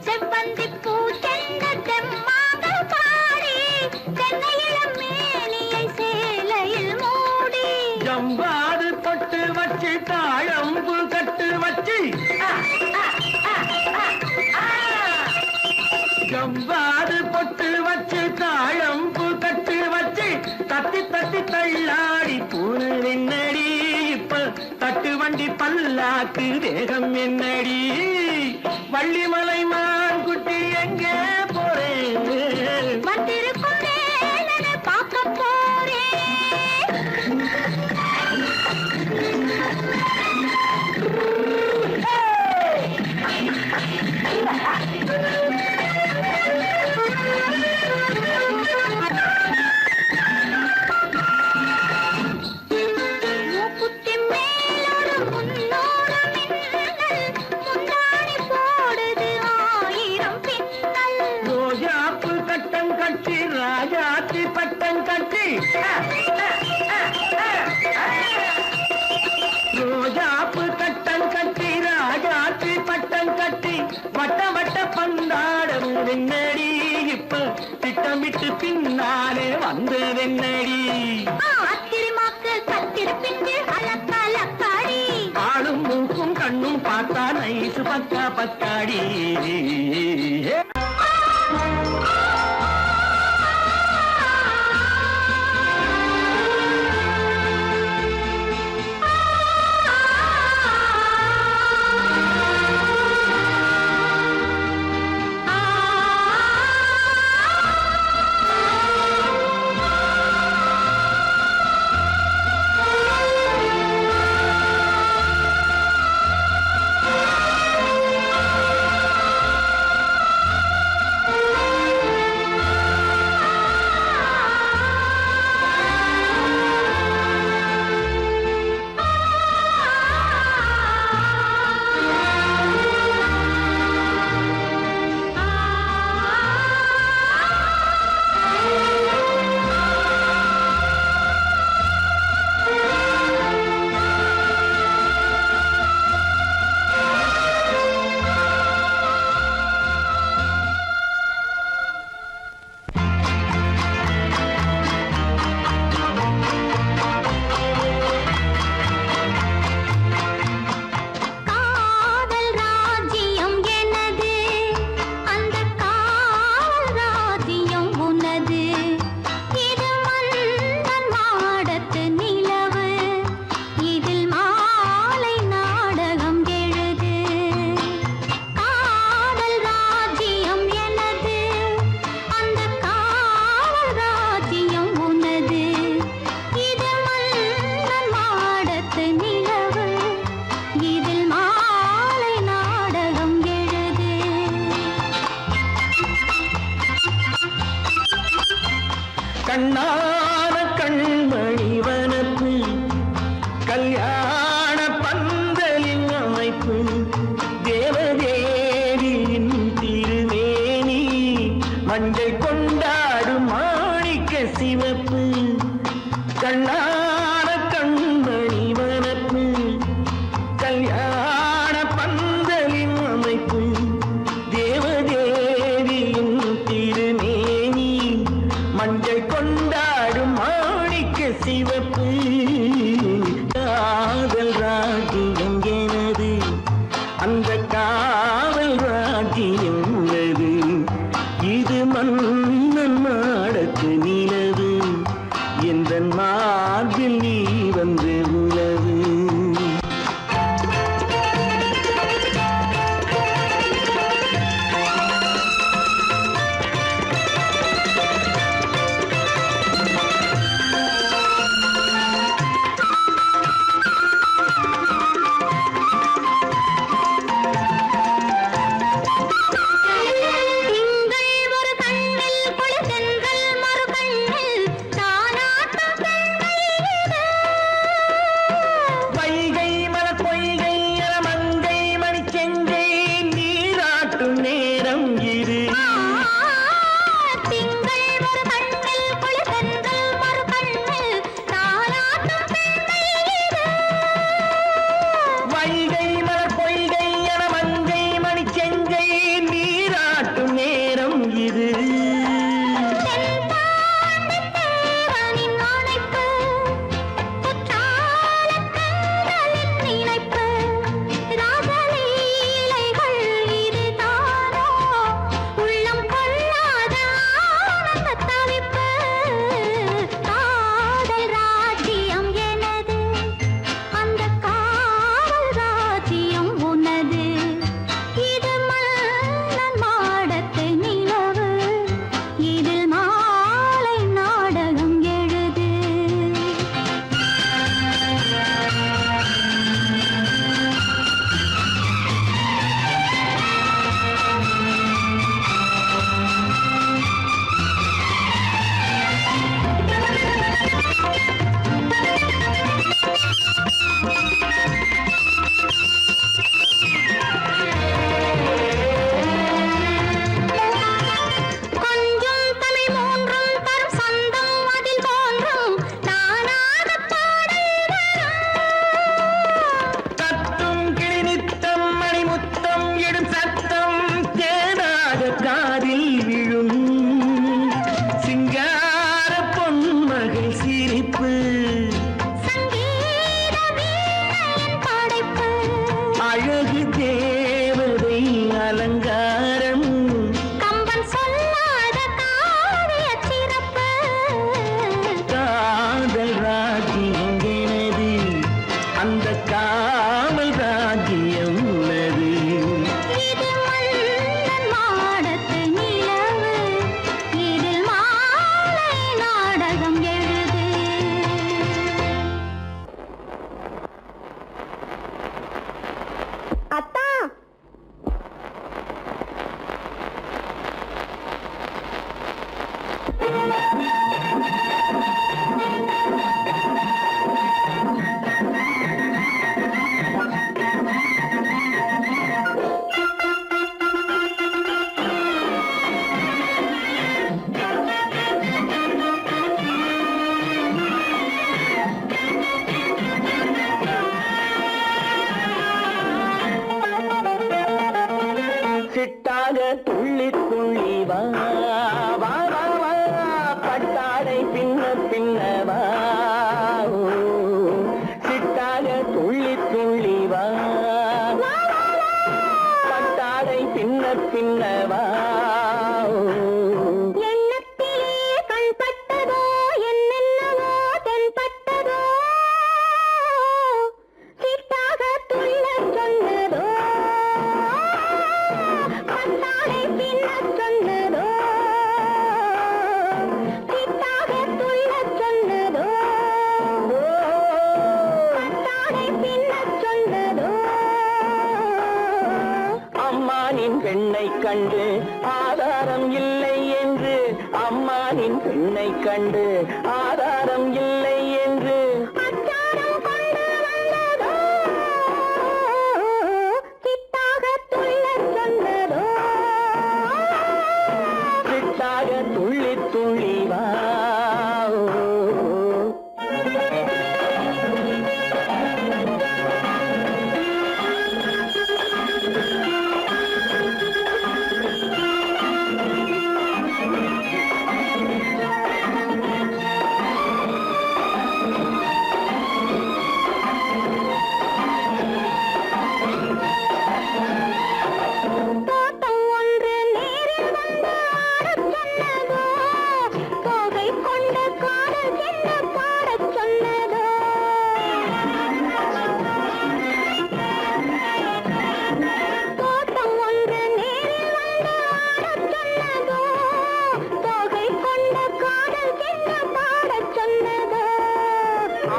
செவ்வந்தி பூ செண்டு தெம்மாக பாடி தென்னையிளம் மேனியை சேலையில் மூடி ஜம்பாது பொட்டு வச்சு தாழம்பு கட்டு வச்சு ஜம்பாது பொட்டு வச்சு தாழம்பு கட்டு வச்சு தட்டி தட்டி தள்ளாடி பூனு என்னடி இப்ப தட்டு வண்டி பல்லாக்கு வேகம் என்னடி வள்ளிமலை மான் குட்டி எங்கே போறேன் வந்திருக்கும் வேலனை பார்க்க போறேன் மூக்குத்தி மேலோடு முன்னோடு மின்னல் முந்தாணி போடுது ஆயிரம் பின்னல் ரோஜாப்பு கட்டம் கட்டி ராஜாத்தி பட்டம் கட்டி வந்ததென்னடி அத்திருமாக்கு கத்திருப்பிட்டு அலக்காடி ஆளும் மூக்கும் கண்ணும் பார்த்தா நைசு பக்கா பக்காடி கண்ணான கண்மணி வனப்பு கல்யாண பந்தலின் அமைப்பு தேவதேவியின் திருமேனி மஞ்சள் கொண்டாடும் மாணிக்க சிவப்பு கண்ணான கண்மணி வனப்பு கல்யாண பந்தலின் அமைப்பு தேவதேவியின் திருமேனி மஞ்சள் கொண்டாடும் மாணிக்க சிவப்பு காதல் ராஜ்யம் எனது அந்த காவல் ராஜ்யம் உள்ளது இது மன்னன் மாடத்து நிலவு எந்த மார்பில் நீ வந்து உலவு அழகு தேவதை அலங்காரம் கம்பன் சொல்லாத காவிய சிறப்பு காதல் ராஜ்யம் எனது அந்த காவல் ராஜ்யம் உள்ளது இது மன்னன் மாடத்து நிலவு இதில் மாலை நாடகம் எழுது அத்தா சிட்டாக துள்ளி துள்ளி வா வா வா வா பட்டாடை பின்ன பின்ன வா ஓ, சிட்டாக துள்ளி துள்ளி வா பட்டாடை பின்ன பின்ன வா ஓ. எண்ணத்திலே கண்பட்டதோ என்னென்னவோ தென்பட்டதோ சிட்டாக துள்ளச் சொன்னதோ பட்டாடை பின்னச் சொன்னதோ சிட்டாக துள்ளச் சொன்னதோ பட்டாடை பின்னச் சொன்னதோ அம்மானின் பெண்ணை கண்டு ஆதாரம் இல்லை என்று அம்மானின் பெண்ணை கண்டு ஆதாரம் இல்லை என்று அச்சாரம் கொண்டு வந்ததோ சிட்டாக துள்ளச் சொன்னதோ சிட்டாக துள்ளி துள்ளி வா ஓ. தோட்டம் ஒன்று நேரில் வந்து ஆடச் சொன்னதோ தோகை கொண்ட காதல் என்ன பாடச் சொன்னதோ தோட்டம் ஒன்று நேரில் வந்து ஆடச் சொன்னதோ தோகை கொண்ட காதல் என்ன பாடச் சொன்னதோ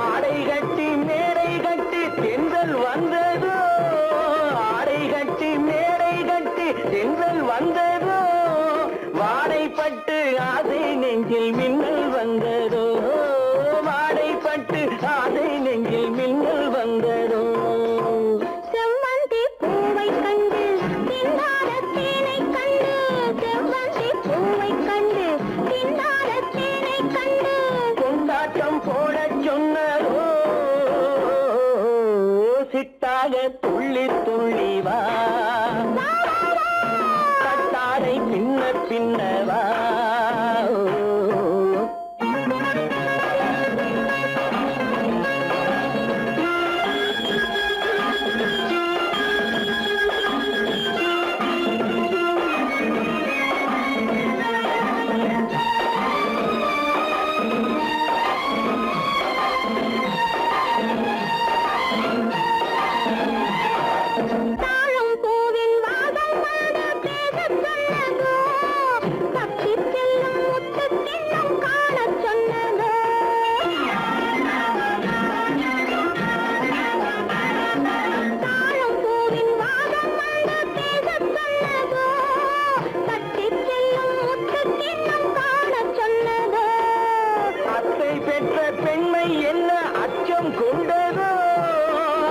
ஆடை கட்டி மேடை கட்டி தென்றல் வந்ததோ ஆடை கட்டி மேடை கட்டி தென்றல் வந்ததோ வாடைப்பட்டு ஆசை நெஞ்சில் மின்னல் வந்ததோ வாடைப்பட்டு ஆசை நெஞ்சில் மின்னல் வந்ததோ செவ்வந்தி பூவை கண்டு தின்னாத தேனை கண்டு செவ்வந்தி பூவை கண்டு தின்னாத தேனை கண்டு கொண்டாட்டம் போடச் சொன்னதோ சிட்டாக துள்ளி துள்ளி வா கட்டாடை பின்ன பின்ன வா ஓ. தாழம் பூவின் வாசம் வந்து பேசச் சொன்னதோ தப்பிச் செல்லும் முத்துக் கிண்ணம் காணச் சொன்னதோ தாழம் பூவின் வாசம் வந்து பேசச் சொன்னதோ தப்பிச் செல்லும் முத்துக் கிண்ணம் காணச் சொன்னதோ அத்தை பெற்ற பெண்மை என்ன அச்சம் கொண்டதோ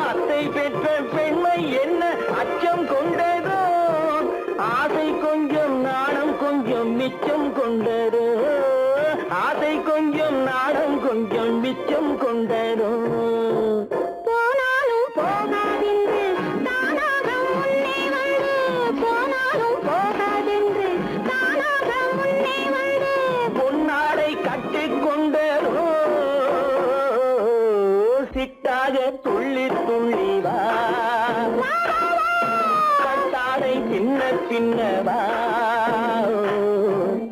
அத்தை பெற்ற பெண்மை என்ன அச்சம் கொண்டதோ ஆசை கொஞ்சம் நாணம் கொஞ்சம் மிச்சம் கொண்டதோ ஆசை கொஞ்சம் நாணம் கொஞ்சம் மிச்சம் கொண்டதோ போனாலும் போகாதென்று தானாக முன்னே வந்து போனாலும் போகாதென்று தானாக முன்னே வந்து பொன்னாடை கட்டிக்கொண்டதோ சிட்டாக துள்ளி துள்ளி வா பின்னவா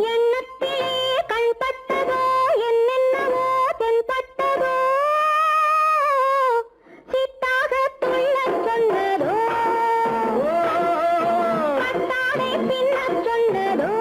எண்ணத்திலே கண்பட்டதோ என்னென்னவோ தென்பட்டதோ சித்தாக துள்ளச் சொன்னதோ கத்தாடை பின்னச் சொன்னதோ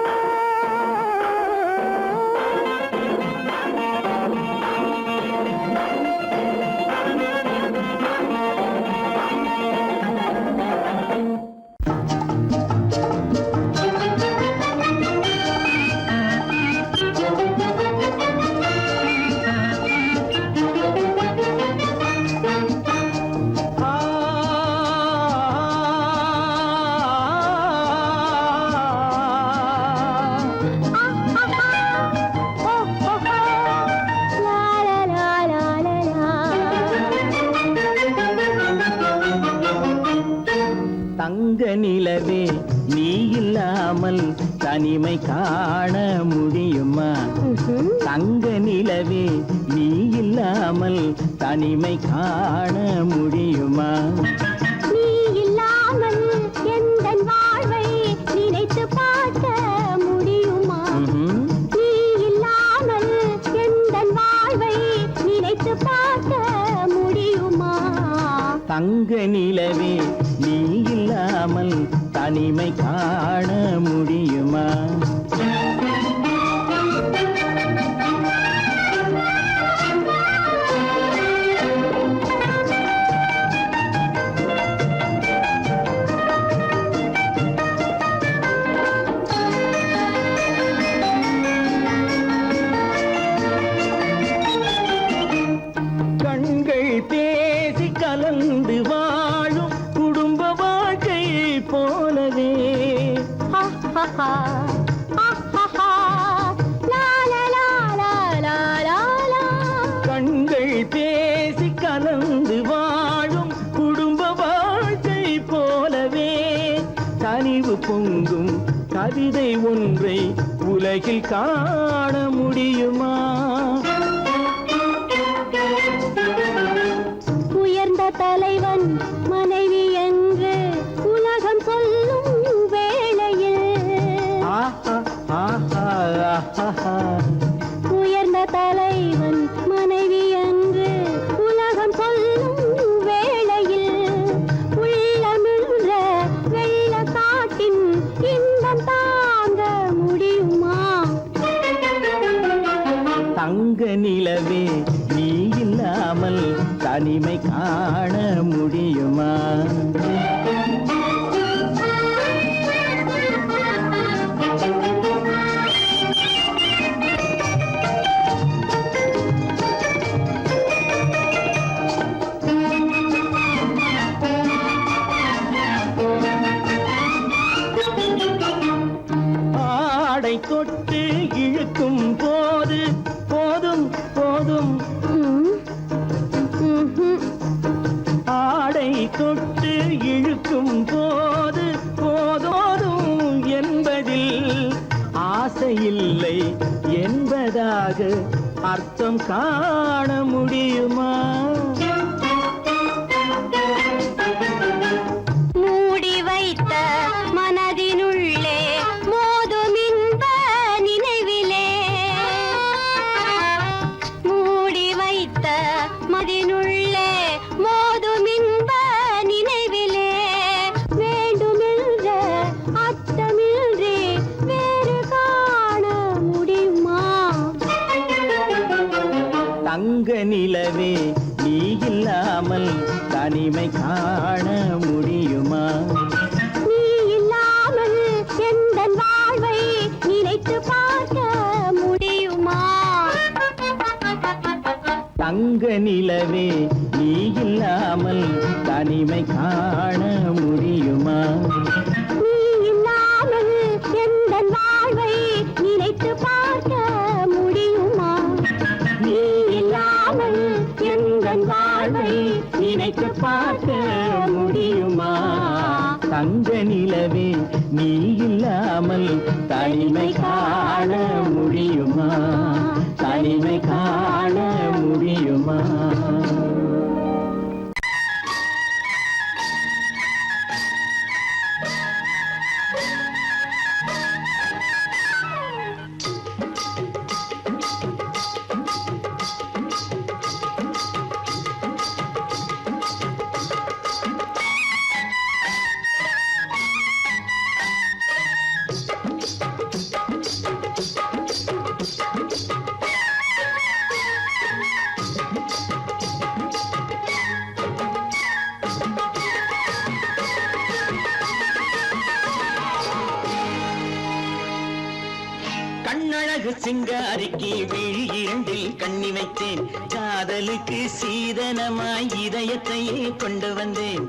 தங்க நிலவே நீ இல்லாமல் தனிமை காண முடியுமா தங்க நிலவே நீ இல்லாமல் தனிமை காண முடியுமா நீ இல்லாமல் எந்தன் வாழ்வை நினைத்து பார்க்க முடியுமா நீ இல்லாமல் எந்தன் வாழ்வை நினைத்து பார்க்க முடியுமா தங்க நிலவே நீ இல்லாமல் தனிமை காண முடியுமா கண்கள் பேசி கலந்து வாழும் குடும்ப வாழ்க்கை போலவே கண்கள் பேசி கலந்து வாழும் குடும்ப வாழ்க்கை போலவே கனிவு பொங்கும் கவிதை ஒன்றை உலகில் காண முடியுமா உயர்ந்த தலைவன் மனைவி என்று உலகம் சொல்லும் வேளையில் உயர்ந்த தலைவன் மனைவி என்று உலகம் சொல்லும் வேளையில் உள்ளமிழ்ற வெள்ள காட்டின் இன்பம் தாங்க முடியுமா தங்க நிலவே நீ இல்லாமல் தனிமை காண முடியுமா ஆடை தொட்டு இழுக்கும் போது போதும் போதும் ஆடை தொட்டு இழுக்கும் போது போதோதும் என்பதில் ஆசையில்லை என்பதாக அர்த்தம் காண முடியுமா மூடி வைத்த மனதினுள்ளே மோதும் இன்ப நினைவிலே மூடி வைத்த மதினுள்ளே மோதும் இன்ப நினைவிலே வேண்டுமென்ற அச்சமின்றி வேறு காண முடியுமா தங்க நிலவே நீ இல்லாமல் தனிமை காண முடியுமா நீ இல்லாமல் எந்தன் வாழ்வை நினைத்து பார்க்க முடியுமா தங்க நிலவே நீ இல்லாமல் தனிமை காண முடியுமா நீ இல்லாமல் எந்தன் வாழ்வை நினைத்து பார்க்க முடியுமா நீ இல்லாமல் எந்தன் வாழ்வை நினைத்து பார்க்க முடியுமா தங்க நிலவே நீ இல்லாமல் தனிமை காண முடியுமா தனிமை காண முடியுமா சிங்காரிக்கு விழி இரண்டில் கண்ணி வைத்தேன் காதலுக்கு சீதனமாய் இதயத்தையே கொண்டு வந்தேன்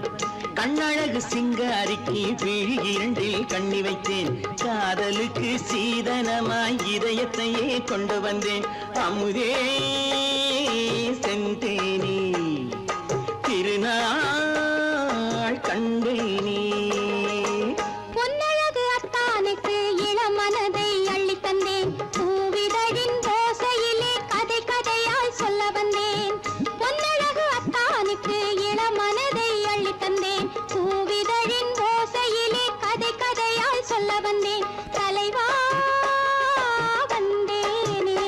கண்ணழகு சிங்காரிக்கு விழி இரண்டில் கண்ணி வைத்தேன் காதலுக்கு சீதனமாய் இதயத்தையே கொண்டு வந்தேன் அமுதே செந்தேனே திருநாள் கண்டேனே பொன்னழகு அத்தானுக்கு இளமனதை அள்ளி தந்தேன் பூவிதழின் ஓசையிலே கதை கதையாய் சொல்ல வந்தேன் பொன்னழகு அத்தானுக்கு இளமனதை அள்ளி தந்தேன் பூவிதழின் ஓசையிலே கதை கதையாய் சொல்ல வந்தேன் தலைவா வந்தேனே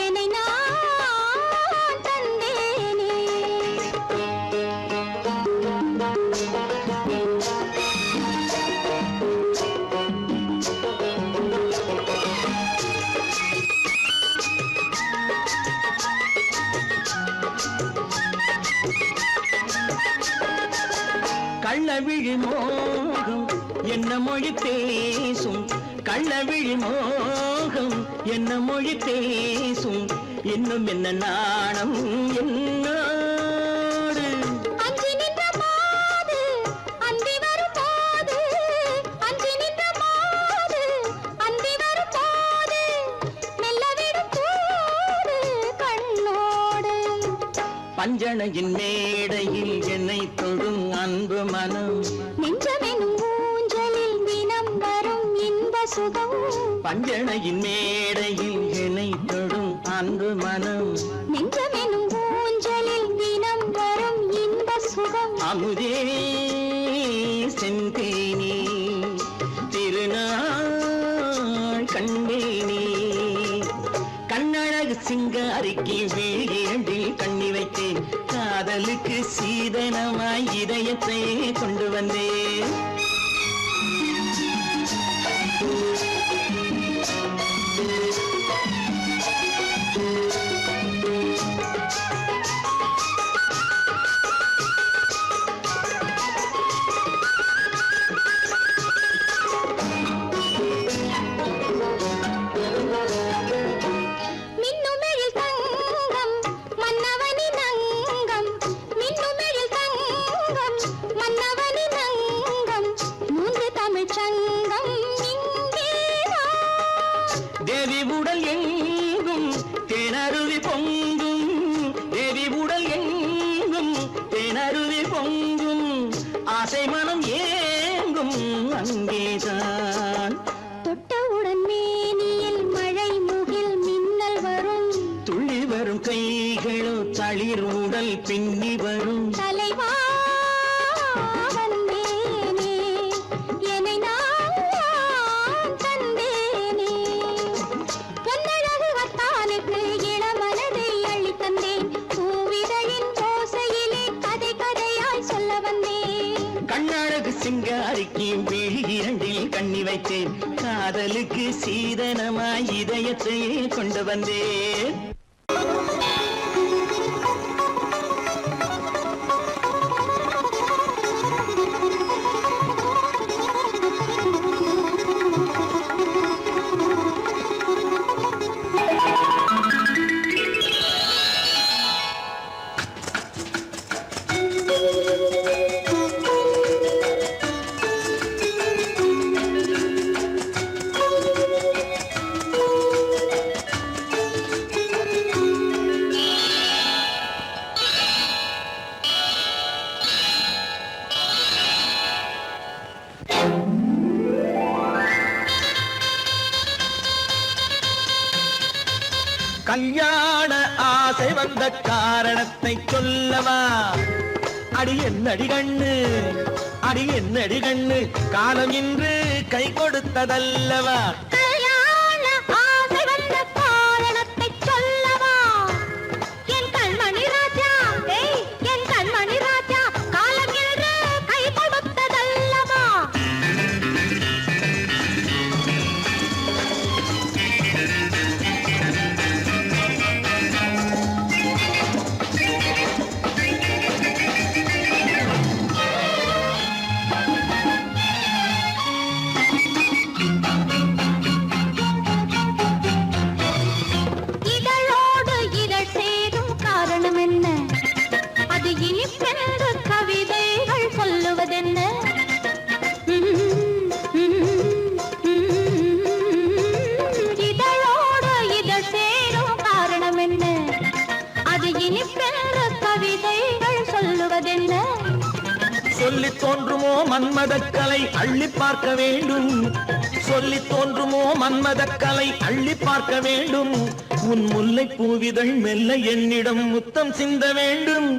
என்னை நான் தந்தேனே கள்ளவிழி மோகம் என்ன மொழி பேசும் கள்ளவிழி மோகம் என்ன மொழி பேசும் இன்னும் என்ன நாணம் என்னோடு அஞ்சி நின்ற மாது அந்தி வரும் போது அஞ்சி நின்ற மாது அந்தி வரும் போது மெல்ல விடும் போது கண்ணோடு பஞ்சணையின் மேடையில் என்னை தொடும் அன்பு மனம் நெஞ்சமெனும் ஊஞ்சலில் தினம் வரும் இன்ப சுகம் பஞ்சணையின் மேடையில் என்னை தொடும் அன்பு மனம் நெஞ்சமெனும் ஊஞ்சலில் தினம் வரும் இன்ப சுகம் அமுதே செந்தேனே திருநாள் கண்டேனே கண்ணழகு சிங்காரிக்கு வீழில் கண்ணி வைத்தேன் காதலுக்கு சீதனமாய் இதயத்தை கொண்டு வந்தேன் மின்னுமெழில் தங்கம் மன்னவனின் அங்கம் மின்னுமெழில் தங்கம் மன்னவனின் அங்கம் மூன்று தமிழ்ச் சங்கம் இங்கேதான் தேவி உடல் எங்கும் தேனருவி பொங்கும் தேவி உடல் எங்கும் தேனருவி பொங்கும் ஆசை மனம் ஏங்கும் அங்கேதான் தொட்டவுடன் மேனியில் மழை முகில் மின்னல் வரும் துள்ளி வரும் கைகளோ தளிர் உடல் பின்னி வரும் தலைவா வந்தேனே என்னை நான் தந்தேனே பொன்னழகு அத்தானுக்கு இளமனதை அள்ளி தந்தேன் பூவிதழின் ஓசையிலே கதை கதையாய் சொல்ல வந்தேன் கண்ணழகு சிங்காரிக்கு விழி இரண்டில் கண்ணி வைத்தேன் காதலுக்கு சீதனமாய் இதயத்தையே கொண்டு வந்தேன் கல்யாண ஆசை வந்த காரணத்தை சொல்லவா அடி என்னடி கண்ணு அடி என்னடி கண்ணு காலம் இன்று கை கொடுத்ததல்லவா கல்யாண ஆசை வந்த காரணத்தை சொல்லவா என் கண்மணி ராஜா என் கண்மணி ராஜா காலம் என்று கை கொடுத்ததல்லவா இனிப்பென்று கவிதைகள் சொல்லுவதென்ன இதழோடு இதழ் சேரும் காரணம் என்ன அது இனிப்பென்று கவிதைகள் சொல்லுவதென்ன சொல்லி தோன்றுமோ மன்மதக்கலை அள்ளி பார்க்க வேண்டும் சொல்லி தோன்றுமோ மன்மதக்கலை அள்ளி பார்க்க வேண்டும் உன் முல்லை பூவிதழ் மெல்ல என்னிடம் முத்தம் சிந்த வேண்டும்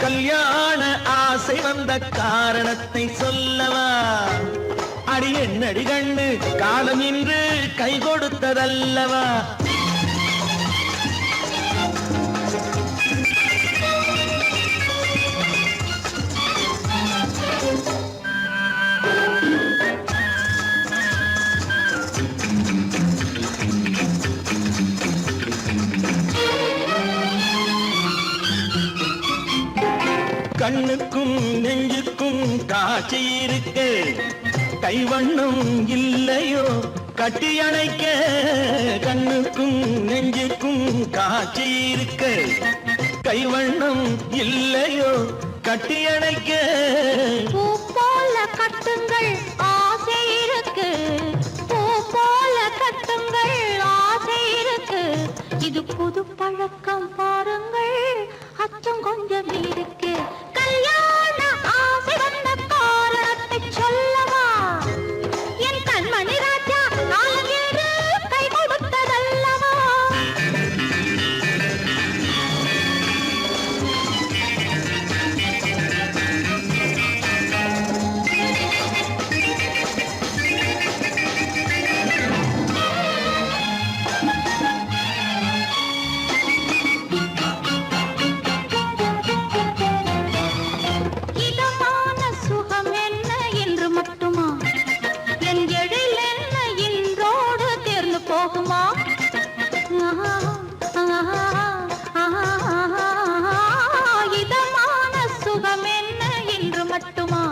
கல்யாண ஆசை வந்த காரணத்தை சொல்லவா அடி என்னடி கண்ணு காலம் இன்று கை கொடுத்ததல்லவா கண்ணுக்கும் நெஞ்சுக்கும் காட்சி இருக்க கைவண்ணம் இல்லையோ கட்டி அணைக்க கண்ணுக்கும் நெஞ்சுக்கும் காட்சி இருக்க கைவண்ணம் இல்லையோ கட்டி அணைக்க பூ போல கட்டுங்கள் ஆசை இருக்கு பூ போல கட்டுங்கள் ஆசை இருக்கு இது புது பழக்கம் பாருங்கள் அச்சம் கொஞ்சம் இருக்கு கல்யாண ஆசை வந்த காரணத்தை சொல்லவா என் கண்மணி ராஜா நாளேறு கை கொடுத்ததல்லவா இதமான சுகம் என்ன என்று மட்டுமா என் எழில் என்ன இன்றோடு தேர்ந்து போகுமா இதமான சுகம் என்ன என்று மட்டுமா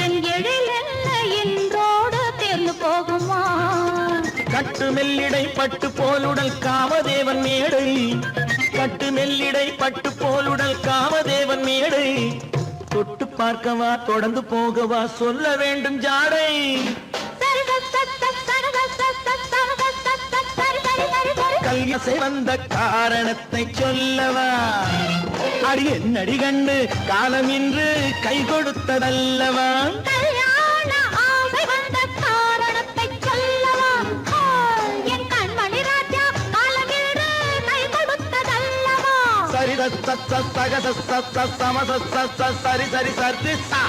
என் எழில் என்ன இன்றோடு தேர்ந்து போகுமா கட்டு மெல்லிடை பட்டு போலுடல் காமதேவன் மேடை கட்டு மெல்லிடை பட்டு போலுடல் காமதேவன் மேடை தொட்டு பார்க்கவா தொடர்ந்து போகவா சொல்ல வேண்டும் ஜாடை கல்யாசை வந்த காரணத்தை சொல்லவா அடி என்னடி கண்டு காலம் இன்று கை கொடுத்ததல்லவா கல்யாண ஆசை வந்த காரணத்தை சொல்லவா என் கண்மணி ராஜா காலமில்லை கை கொடுத்ததல்லவா சரி சக சரி சரி சரி சா